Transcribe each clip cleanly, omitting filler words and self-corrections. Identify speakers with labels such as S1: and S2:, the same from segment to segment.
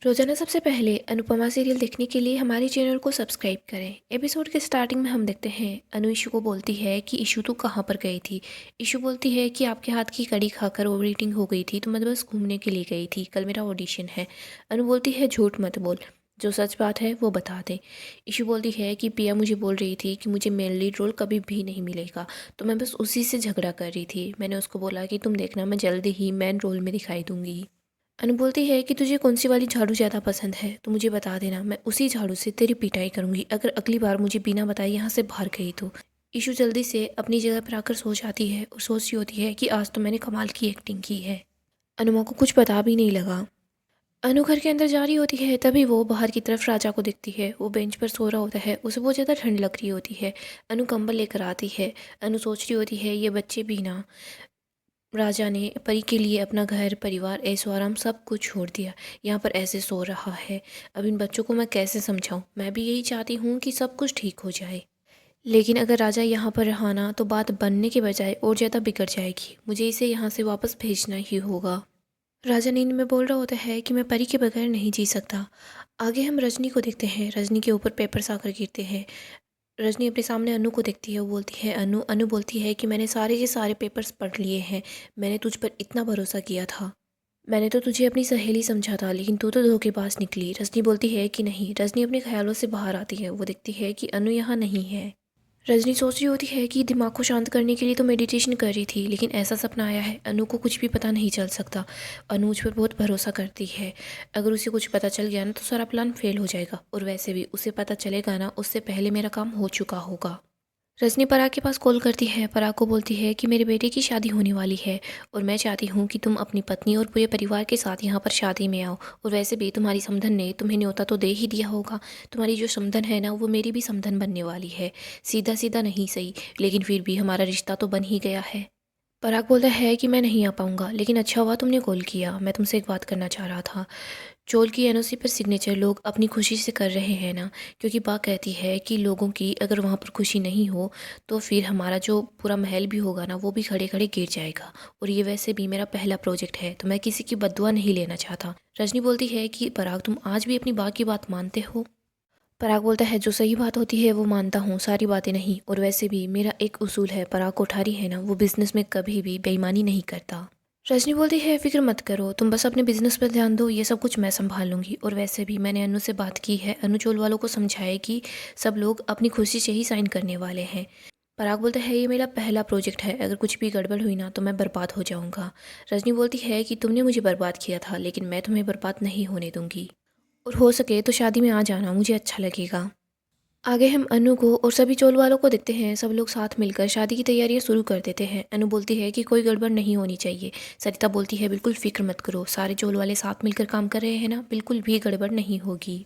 S1: रोजाना सबसे पहले अनुपमा सीरियल देखने के लिए हमारे चैनल को सब्सक्राइब करें। एपिसोड के स्टार्टिंग में हम देखते हैं अनु ईशु को बोलती है कि ईशु तू कहाँ पर गई थी। ईशु बोलती है कि आपके हाथ की कड़ी खाकर ओवर ईटिंग हो गई थी तो मैं बस घूमने के लिए गई थी, कल मेरा ऑडिशन है। अनु बोलती है झूठ मत बोल, जो सच बात है वो बता दे। ईशु बोलती है कि पिया मुझे बोल रही थी कि मुझे मेन लीड रोल कभी भी नहीं मिलेगा, तो मैं बस उसी से झगड़ा कर रही थी। मैंने उसको बोला कि तुम देखना, मैं जल्दी ही मेन रोल में दिखाई दूंगी। अनु बोलती है कि तुझे कौन सी वाली झाड़ू ज़्यादा पसंद है तो मुझे बता देना, मैं उसी झाड़ू से तेरी पिटाई करूंगी अगर अगली बार मुझे बिना बताए यहाँ से बाहर गई तो। ईशु जल्दी से अपनी जगह पर आकर सो जाती है और सोच रही होती है कि आज तो मैंने कमाल की एक्टिंग की है। अनुमा को कुछ पता भी नहीं लगा। अनु घर के अंदर जा रही होती है, तभी वो बाहर की तरफ राजा को दिखती है। वो बेंच पर सो रहा होता है, उसे बहुत ज़्यादा ठंड लग रही होती है। अनु कंबल लेकर आती है। अनु सोच रही होती है ये बच्चे भी ना, राजा ने परी के लिए अपना घर परिवार ऐशो आराम सब कुछ छोड़ दिया, यहाँ पर ऐसे सो रहा है। अब इन बच्चों को मैं कैसे समझाऊं। मैं भी यही चाहती हूँ कि सब कुछ ठीक हो जाए, लेकिन अगर राजा यहाँ पर रहा ना तो बात बनने के बजाय और ज़्यादा बिगड़ जाएगी। मुझे इसे यहाँ से वापस भेजना ही होगा। राजा नींद में बोल रहा होता है कि मैं परी के बगैर नहीं जी सकता। आगे हम रजनी को देखते हैं। रजनी के ऊपर पेपर्स आकर गिरते हैं। रजनी अपने सामने अनु को देखती है। वो बोलती है अनु। अनु बोलती है कि मैंने सारे के सारे पेपर्स पढ़ लिए हैं, मैंने तुझ पर इतना भरोसा किया था, मैंने तो तुझे अपनी सहेली समझा था, लेकिन तू तो धोखेबाज निकली। रजनी बोलती है कि नहीं। रजनी अपने ख्यालों से बाहर आती है। वो देखती है कि अनु यहाँ नहीं है। रजनी सोच रही होती है कि दिमाग को शांत करने के लिए तो मेडिटेशन कर रही थी, लेकिन ऐसा सपना आया है। अनु को कुछ भी पता नहीं चल सकता। अनु मुझ पर बहुत भरोसा करती है। अगर उसे कुछ पता चल गया ना तो सारा प्लान फेल हो जाएगा, और वैसे भी उसे पता चलेगा ना उससे पहले मेरा काम हो चुका होगा। रजनी पराग के पास कॉल करती है। पराग को बोलती है कि मेरे बेटे की शादी होने वाली है और मैं चाहती हूँ कि तुम अपनी पत्नी और पूरे परिवार के साथ यहाँ पर शादी में आओ। और वैसे भी तुम्हारी समधन ने तुम्हें न्योता तो दे ही दिया होगा। तुम्हारी जो समधन है ना वो मेरी भी समधन बनने वाली है। सीधा सीधा नहीं सही, लेकिन फिर भी हमारा रिश्ता तो बन ही गया है। पराग बोलता है कि मैं नहीं आ पाऊंगा, लेकिन अच्छा हुआ तुमने कॉल किया, मैं तुमसे एक बात करना चाह रहा था। चोल की एनओसी पर सिग्नेचर लोग अपनी खुशी से कर रहे हैं ना, क्योंकि बा कहती है कि लोगों की अगर वहाँ पर खुशी नहीं हो तो फिर हमारा जो पूरा महल भी होगा ना वो भी खड़े खड़े गिर जाएगा। और ये वैसे भी मेरा पहला प्रोजेक्ट है तो मैं किसी की बद्दुआ नहीं लेना चाहता। रजनी बोलती है कि पराग तुम आज भी अपनी बा की बात मानते हो। पराग बोलता है जो सही बात होती है वो मानता हूँ, सारी बातें नहीं। और वैसे भी मेरा एक उसूल है, पराग कोठारी है ना वो बिजनेस में कभी भी बेईमानी नहीं करता। रजनी बोलती है फिक्र मत करो, तुम बस अपने बिजनेस पर ध्यान दो, ये सब कुछ मैं संभाल लूंगी। और वैसे भी मैंने अनु से बात की है, अनु चोल वालों को समझाए कि सब लोग अपनी खुशी से ही साइन करने वाले हैं। पराग बोलता है ये मेरा पहला प्रोजेक्ट है, अगर कुछ भी गड़बड़ हुई ना तो मैं बर्बाद हो जाऊंगा। रजनी बोलती है कि तुमने मुझे बर्बाद किया था, लेकिन मैं तुम्हें बर्बाद नहीं होने दूंगी, और हो सके तो शादी में आ जाना, मुझे अच्छा लगेगा। आगे हम अनु को और सभी चोल वालों को देखते हैं। सब लोग साथ मिलकर शादी की तैयारियां शुरू कर देते हैं। अनु बोलती है कि कोई गड़बड़ नहीं होनी चाहिए। सरिता बोलती है बिल्कुल फिक्र मत करो, सारे चोल वाले साथ मिलकर काम कर रहे हैं ना, बिल्कुल भी गड़बड़ नहीं होगी।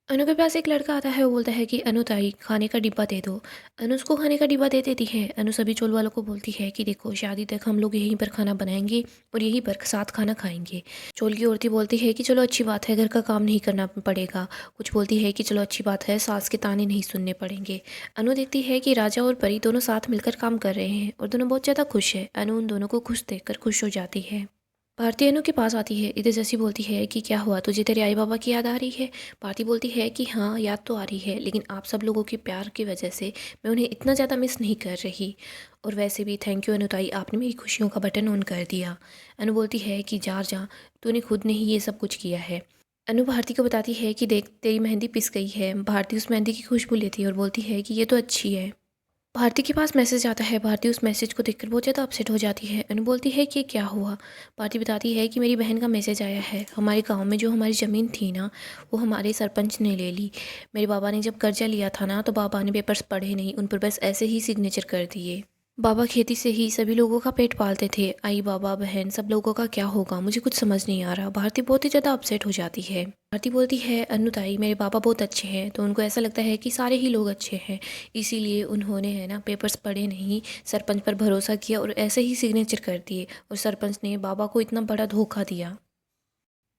S1: अनु के पास एक लड़का आता है। वो बोलता है कि अनु ताई खाने का डिब्बा दे दो। अनु उसको खाने का डिब्बा दे देती है। अनु सभी चोल वालों को बोलती है कि देखो शादी तक हम लोग यहीं पर खाना बनाएंगे और यहीं पर साथ खाना खाएंगे। चोल की औरतें बोलती है कि चलो अच्छी बात है, घर का काम नहीं करना पड़ेगा। कुछ बोलती है कि चलो अच्छी बात है, सास के ताने नहीं सुनने पड़ेंगे। अनु देखती है कि राजा और परी दोनों साथ मिलकर काम कर रहे हैं और दोनों बहुत ज़्यादा खुश है। अनु उन दोनों को खुश देखकर खुश हो जाती है। भारती अनु के पास आती है। इधर जैसी बोलती है कि क्या हुआ, तुझे तेरे आई बाबा की याद आ रही है। भारती बोलती है कि हाँ याद तो आ रही है, लेकिन आप सब लोगों के प्यार की वजह से मैं उन्हें इतना ज़्यादा मिस नहीं कर रही। और वैसे भी थैंक यू अनुताई, आपने मेरी खुशियों का बटन ऑन कर दिया। अनु बोलती है कि जा तूने खुद ने ही ये सब कुछ किया है। अनु भारती को बताती है कि देख तेरी मेहंदी पिस गई है। भारती उस मेहंदी की खुशबू लेती है और बोलती है कि ये तो अच्छी है। भारती के पास मैसेज आता है। भारती उस मैसेज को देखकर बहुत ज़्यादा अपसेट हो जाती है। अनु बोलती है कि क्या हुआ। भारती बताती है कि मेरी बहन का मैसेज आया है, हमारे गांव में जो हमारी ज़मीन थी ना वो हमारे सरपंच ने ले ली। मेरे बाबा ने जब कर्जा लिया था ना तो बाबा ने पेपर्स पढ़े नहीं, उन पर बस ऐसे ही सिग्नेचर कर दिए। बाबा खेती से ही सभी लोगों का पेट पालते थे, आई बाबा बहन सब लोगों का क्या होगा, मुझे कुछ समझ नहीं आ रहा। भारती बहुत ही ज़्यादा अपसेट हो जाती है। भारती बोलती है अनु ताई मेरे पापा बहुत अच्छे हैं, तो उनको ऐसा लगता है कि सारे ही लोग अच्छे हैं, इसीलिए उन्होंने है ना पेपर्स पढ़े नहीं, सरपंच पर भरोसा किया और ऐसे ही सिग्नेचर कर दिए, और सरपंच ने बाबा को इतना बड़ा धोखा दिया।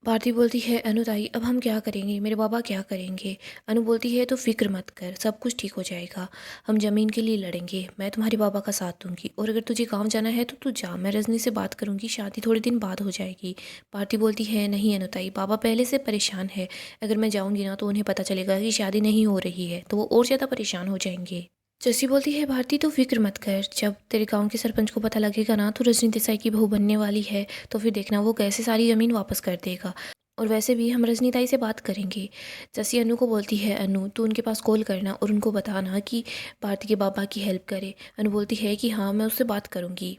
S1: भारती बोलती है अनु ताई अब हम क्या करेंगे, मेरे बाबा क्या करेंगे। अनु बोलती है तो फिक्र मत कर, सब कुछ ठीक हो जाएगा। हम ज़मीन के लिए लड़ेंगे, मैं तुम्हारे बाबा का साथ दूंगी और अगर तुझे गांव जाना है तो तू जा, मैं रजनी से बात करूंगी, शादी थोड़े दिन बाद हो जाएगी। भारती बोलती है नहीं अनु ताई, बाबा पहले से परेशान है, अगर मैं जाऊँगी ना तो उन्हें पता चलेगा कि शादी नहीं हो रही है तो वो और ज़्यादा परेशान हो जाएंगे। जस्सी बोलती है भारती तो फिक्र मत कर, जब तेरे गांव के सरपंच को पता लगेगा ना तो रजनी देसाई की बहू बनने वाली है तो फिर देखना वो कैसे सारी ज़मीन वापस कर देगा। और वैसे भी हम रजनी ताई से बात करेंगे। जस्सी अनु को बोलती है अनु तू उनके पास कॉल करना और उनको बताना कि भारती के बाबा की हेल्प करे। अनु बोलती है कि हाँ मैं उससे बात करूँगी।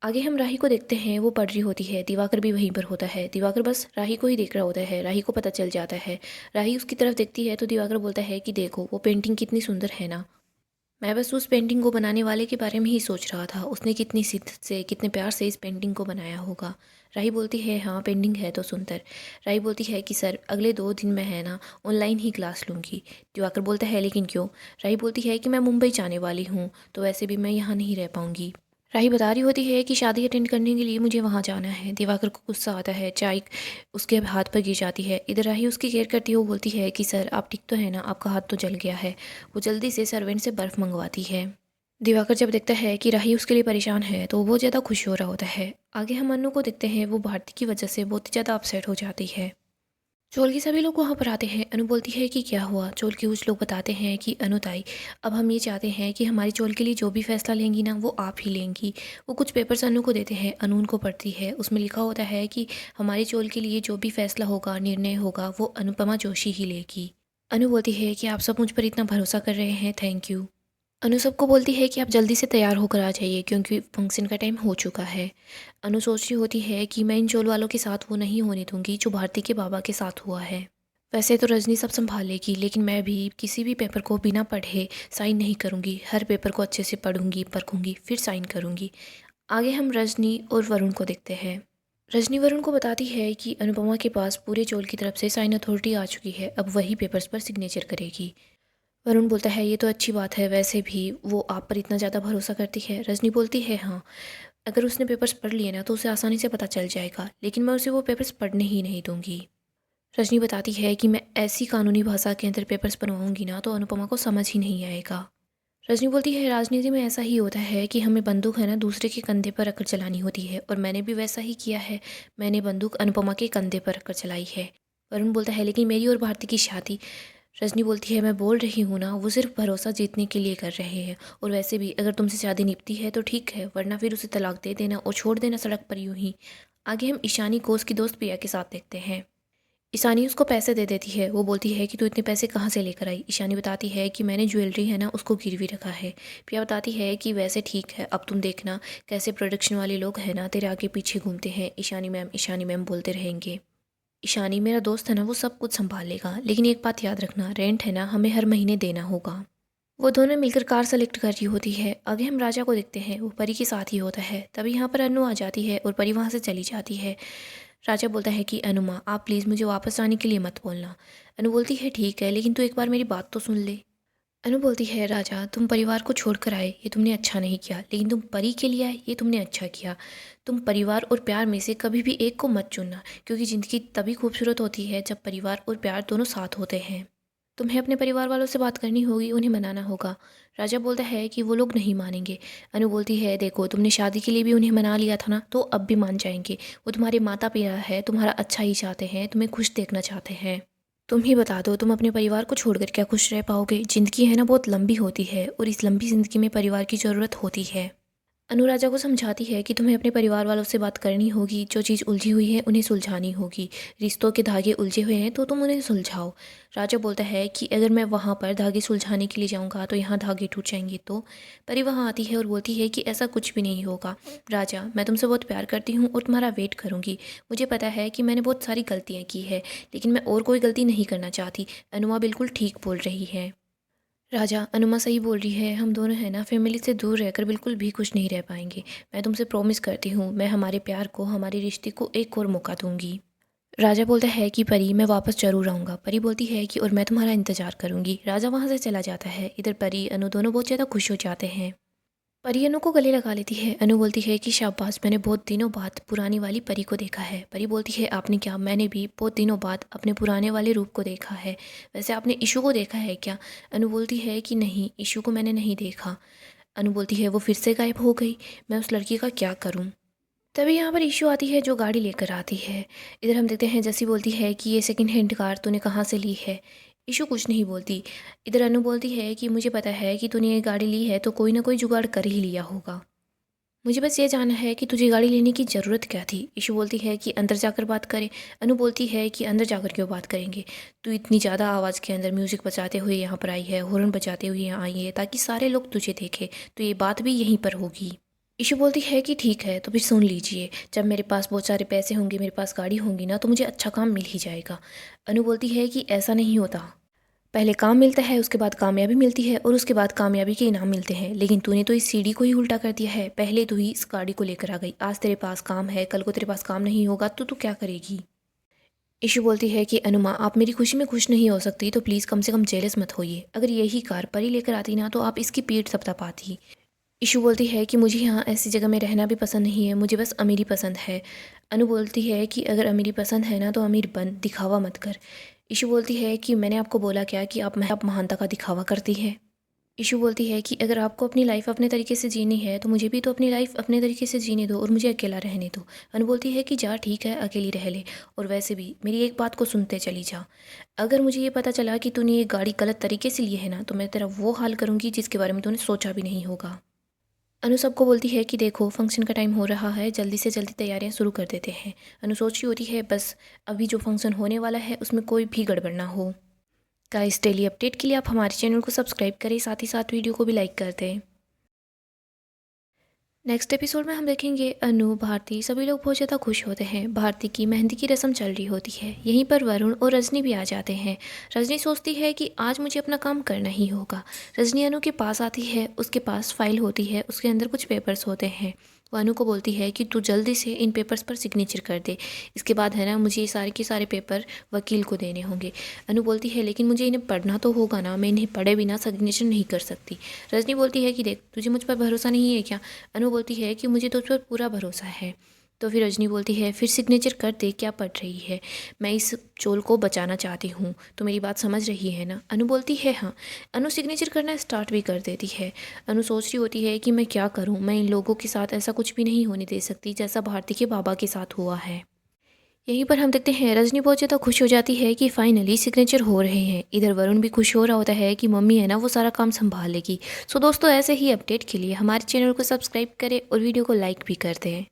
S1: आगे हम राही को देखते हैं, वो पढ़ रही होती है, दिवाकर भी वहीं पर होता है। दिवाकर बस राही को ही देख रहा होता है, राही को पता चल जाता है। राही उसकी तरफ देखती है तो दिवाकर बोलता है कि देखो वो पेंटिंग कितनी सुंदर है ना, मैं बस उस पेंटिंग को बनाने वाले के बारे में ही सोच रहा था, उसने कितनी शिद्दत से कितने प्यार से इस पेंटिंग को बनाया होगा। राही बोलती है हाँ पेंटिंग है तो सुंदर। राही बोलती है कि सर अगले 2 दिन में है ना ऑनलाइन ही क्लास लूँगी। दिवाकर बोलता है लेकिन क्यों। राही बोलती है कि मैं मुंबई जाने वाली हूँ तो वैसे भी मैं यहाँ नहीं रह पाऊँगी। राही बता रही होती है कि शादी अटेंड करने के लिए मुझे वहाँ जाना है। दिवाकर को गुस्सा आता है, चाय उसके हाथ पर गिर जाती है। इधर राही उसकी केयर करती है, वो बोलती है कि सर आप ठीक तो है ना, आपका हाथ तो जल गया है। वो जल्दी से सर्वेंट से बर्फ़ मंगवाती है। दिवाकर जब देखता है कि राही उसके लिए परेशान है तो वो ज़्यादा खुश हो रहा होता है। आगे हम अनु को देखते हैं, वो भारती की वजह से बहुत ही ज़्यादा अपसेट हो जाती है। चोल के सभी लोग वहाँ पर आते हैं। अनु बोलती है कि क्या हुआ। चोल के कुछ लोग बताते हैं कि अनु ताई अब हम ये चाहते हैं कि हमारी चोल के लिए जो भी फैसला लेंगी ना वो आप ही लेंगी। वो कुछ पेपर्स अनु को देते हैं, अनु उनको पढ़ती है, उसमें लिखा होता है कि हमारी चोल के लिए जो भी फैसला होगा निर्णय होगा वो अनुपमा जोशी ही लेगी। अनु बोलती है कि आप सब मुझ पर इतना भरोसा कर रहे हैं, थैंक यू। अनु सबको बोलती है कि आप जल्दी से तैयार होकर आ जाइए क्योंकि फंक्शन का टाइम हो चुका है। अनु सोच रही होती है कि मैं इन चोल वालों के साथ वो नहीं होने दूंगी जो भारती के बाबा के साथ हुआ है। वैसे तो रजनी सब संभालेगी लेकिन मैं भी किसी भी पेपर को बिना पढ़े साइन नहीं करूंगी। हर पेपर को अच्छे से पढ़ूंगी, परखूंगी, फिर साइन करूंगी। आगे हम रजनी और वरुण को देखते हैं। रजनी वरुण को बताती है कि अनुपमा के पास पूरे चोल की तरफ से साइन अथॉरिटी आ चुकी है, अब वही पेपर्स पर सिग्नेचर करेगी। वरुण बोलता है ये तो अच्छी बात है, वैसे भी वो आप पर इतना ज़्यादा भरोसा करती है। रजनी बोलती है हाँ, अगर उसने पेपर्स पढ़ लिए ना तो उसे आसानी से पता चल जाएगा, लेकिन मैं उसे वो पेपर्स पढ़ने ही नहीं दूंगी। रजनी बताती है कि मैं ऐसी कानूनी भाषा के अंदर पेपर्स बनवाऊंगी ना तो अनुपमा को समझ ही नहीं आएगा। रजनी बोलती है राजनीति में ऐसा ही होता है कि हमें बंदूक है ना दूसरे के कंधे पर रखकर चलानी होती है, और मैंने भी वैसा ही किया है, मैंने बंदूक अनुपमा के कंधे पर रखकर चलाई है। वरुण बोलता है लेकिन मेरी और भारती की शादी। रजनी बोलती है मैं बोल रही हूँ ना, वो सिर्फ भरोसा जीतने के लिए कर रहे हैं, और वैसे भी अगर तुमसे शादी निपटी है तो ठीक है, वरना फिर उसे तलाक दे देना और छोड़ देना सड़क पर यूं ही। आगे हम ईशानी को उसकी दोस्त प्रिया के साथ देखते हैं। ईशानी उसको पैसे दे देती है, वो बोलती है कि तू इतने पैसे कहाँ से लेकर आई। ईशानी बताती है कि मैंने ज्वेलरी है ना उसको गिरवी रखा है। प्रिया बताती है कि वैसे ठीक है, अब तुम देखना कैसे प्रोडक्शन वाले लोग हैं ना तेरे आगे पीछे घूमते हैं, ईशानी मैम बोलते रहेंगे। ईशानी मेरा दोस्त है ना वो सब कुछ संभाल लेगा, लेकिन एक बात याद रखना, रेंट है ना हमें हर महीने देना होगा। वो दोनों मिलकर कार सेलेक्ट कर रही होती है। आगे हम राजा को देखते हैं, वो परी के साथ ही होता है। तभी यहाँ पर अनु आ जाती है और परी वहाँ से चली जाती है। राजा बोलता है कि अनुमा आप प्लीज़ मुझे वापस आने के लिए मत बोलना। अनु बोलती है ठीक है, लेकिन तू एक बार मेरी बात तो सुन ले। अनु बोलती है राजा तुम परिवार को छोड़कर आए ये तुमने अच्छा नहीं किया, लेकिन तुम परी के लिए आए ये तुमने अच्छा किया। तुम परिवार और प्यार में से कभी भी एक को मत चुनना, क्योंकि ज़िंदगी तभी खूबसूरत होती है जब परिवार और प्यार दोनों साथ होते हैं। तुम्हें अपने परिवार वालों से बात करनी होगी, उन्हें मनाना होगा। राजा बोलता है कि वो लोग नहीं मानेंगे। अनु बोलती है देखो तुमने शादी के लिए भी उन्हें मना लिया था ना, तो अब भी मान जाएंगे। वो तुम्हारे माता पिता है, तुम्हारा अच्छा ही चाहते हैं, तुम्हें खुश देखना चाहते हैं। तुम ही बता दो तुम अपने परिवार को छोड़कर क्या खुश रह पाओगे। ज़िंदगी है ना बहुत लंबी होती है, और इस लंबी ज़िंदगी में परिवार की ज़रूरत होती है। अनुराजा को समझाती है कि तुम्हें अपने परिवार वालों से बात करनी होगी, जो चीज़ उलझी हुई है उन्हें सुलझानी होगी। रिश्तों के धागे उलझे हुए हैं तो तुम उन्हें सुलझाओ। राजा बोलता है कि अगर मैं वहाँ पर धागे सुलझाने के लिए जाऊँगा तो यहाँ धागे टूट जाएंगे। तो परी वहाँ आती है और बोलती है कि ऐसा कुछ भी नहीं होगा। राजा मैं तुमसे बहुत प्यार करती हूँ और तुम्हारा वेट करूँगी। मुझे पता है कि मैंने बहुत सारी गलतियाँ की है, लेकिन मैं और कोई गलती नहीं करना चाहती। अनुमा बिल्कुल ठीक बोल रही है। राजा अनुमा सही बोल रही है, हम दोनों है ना फैमिली से दूर रहकर बिल्कुल भी खुश नहीं रह पाएंगे। मैं तुमसे प्रॉमिस करती हूँ, मैं हमारे प्यार को, हमारे रिश्ते को एक और मौका दूंगी। राजा बोलता है कि परी मैं वापस जरूर आऊँगा। परी बोलती है कि और मैं तुम्हारा इंतजार करूँगी। राजा वहाँ से चला जाता है। इधर परी अनु दोनों बहुत ज़्यादा खुश हो जाते हैं। परी अनु को गले लगा लेती है। अनु बोलती है कि शाबाश, मैंने बहुत दिनों बाद पुरानी वाली परी को देखा है। परी बोलती है आपने क्या? मैंने भी बहुत दिनों बाद अपने पुराने वाले रूप को देखा है। वैसे आपने ईशू को देखा है क्या? अनु बोलती है कि नहीं, ईशू को मैंने नहीं देखा। अनु बोलती है वो फिर से गायब हो गई, मैं उस लड़की का क्या करूँ? तभी यहाँ पर ईशू आती है जो गाड़ी लेकर आती है। इधर हम देखते हैं जैसी बोलती है कि ये सेकंड हैंड कार तूने कहाँ से ली है? ईशू कुछ नहीं बोलती। इधर अनु बोलती है कि मुझे पता है कि तूने ये गाड़ी ली है तो कोई ना कोई जुगाड़ कर ही लिया होगा। मुझे बस ये जानना है कि तुझे गाड़ी लेने की ज़रूरत क्या थी? ईशू बोलती है कि अंदर जाकर बात करें। अनु बोलती है कि अंदर जाकर क्यों बात करेंगे? तू इतनी ज़्यादा आवाज़ के अंदर म्यूज़िक बजाते हुए यहाँ पर आई है, हॉर्न बजाते हुए यहाँ आई है ताकि सारे लोग तुझे देखें, तो ये बात भी यहीं पर होगी। ईशू बोलती है कि ठीक है, तो फिर सुन लीजिए, जब मेरे पास बहुत सारे पैसे होंगे, मेरे पास गाड़ी होंगी ना, तो मुझे अच्छा काम मिल ही जाएगा। अनु बोलती है कि ऐसा नहीं होता। पहले काम मिलता है, उसके बाद कामयाबी मिलती है और उसके बाद कामयाबी के इनाम मिलते हैं। लेकिन तूने तो इस सीढ़ी को ही उल्टा कर दिया है। पहले तू ही इस गाड़ी को लेकर आ गई। आज तेरे पास काम है, कल को तेरे पास काम नहीं होगा तो तू क्या करेगी? ईशू बोलती है कि अनुमा, आप मेरी खुशी में खुश नहीं हो सकती तो प्लीज़ कम से कम जेलस मत होइए। अगर यही कार परी लेकर आती ना तो आप इसकी पीठ थपथपाती। ईशू बोलती है कि मुझे यहाँ ऐसी जगह में रहना भी पसंद नहीं है, मुझे बस अमीरी पसंद है। अनु बोलती है कि अगर अमीरी पसंद है ना तो अमीर बन, दिखावा मत कर। ईशू बोलती है कि मैंने आपको बोला क्या कि आप महानता का दिखावा करती है। ईशू बोलती है कि अगर आपको अपनी लाइफ अपने तरीके से जीनी है तो मुझे भी तो अपनी लाइफ अपने तरीके से जीने दो और मुझे अकेला रहने दो। अनु बोलती है कि जा ठीक है, अकेली रह ले, और वैसे भी मेरी एक बात को सुनते चली जा। अगर मुझे ये पता चला कि तूने ये गाड़ी गलत तरीके से ली है ना तो मैं तेरा वो हाल करूँगी जिसके बारे में तूने सोचा भी नहीं होगा। अनु सबको बोलती है कि देखो फंक्शन का टाइम हो रहा है, जल्दी से जल्दी तैयारियां शुरू कर देते हैं। अनु सोच रही होती है बस अभी जो फंक्शन होने वाला है उसमें कोई भी गड़बड़ ना हो। गाइस, डेली अपडेट के लिए आप हमारे चैनल को सब्सक्राइब करें, साथ ही साथ वीडियो को भी लाइक कर दें। नेक्स्ट एपिसोड में हम देखेंगे अनु, भारती सभी लोग बहुत ज़्यादा खुश होते हैं। भारती की मेहंदी की रस्म चल रही होती है। यहीं पर वरुण और रजनी भी आ जाते हैं। रजनी सोचती है कि आज मुझे अपना काम करना ही होगा। रजनी अनु के पास आती है, उसके पास फाइल होती है, उसके अंदर कुछ पेपर्स होते हैं। वो अनु को बोलती है कि तू जल्दी से इन पेपर्स पर सिग्नेचर कर दे, इसके बाद है ना मुझे ये सारे के सारे पेपर वकील को देने होंगे। अनु बोलती है लेकिन मुझे इन्हें पढ़ना तो होगा ना, मैं इन्हें पढ़े बिना सिग्नेचर नहीं कर सकती। रजनी बोलती है कि देख तुझे मुझ पर भरोसा नहीं है क्या? अनु बोलती है कि मुझे तुझ पर पूरा भरोसा है। तो फिर रजनी बोलती है फिर सिग्नेचर कर दे, क्या पढ़ रही है? मैं इस चोल को बचाना चाहती हूँ, तो मेरी बात समझ रही है ना? अनु बोलती है हाँ। अनु सिग्नेचर करना स्टार्ट भी कर देती है। अनु सोच रही होती है कि मैं क्या करूँ, मैं इन लोगों के साथ ऐसा कुछ भी नहीं होने दे सकती जैसा भारती के बाबा के साथ हुआ है। यहीं पर हम देखते हैं रजनी बहुत ज़्यादा खुश हो जाती है कि फाइनली सिग्नेचर हो रहे हैं। इधर वरुण भी खुश हो रहा होता है कि मम्मी है ना वो सारा काम संभाल लेगी। सो दोस्तों, ऐसे ही अपडेट के लिए हमारे चैनल को सब्सक्राइब करें और वीडियो को लाइक भी कर दें।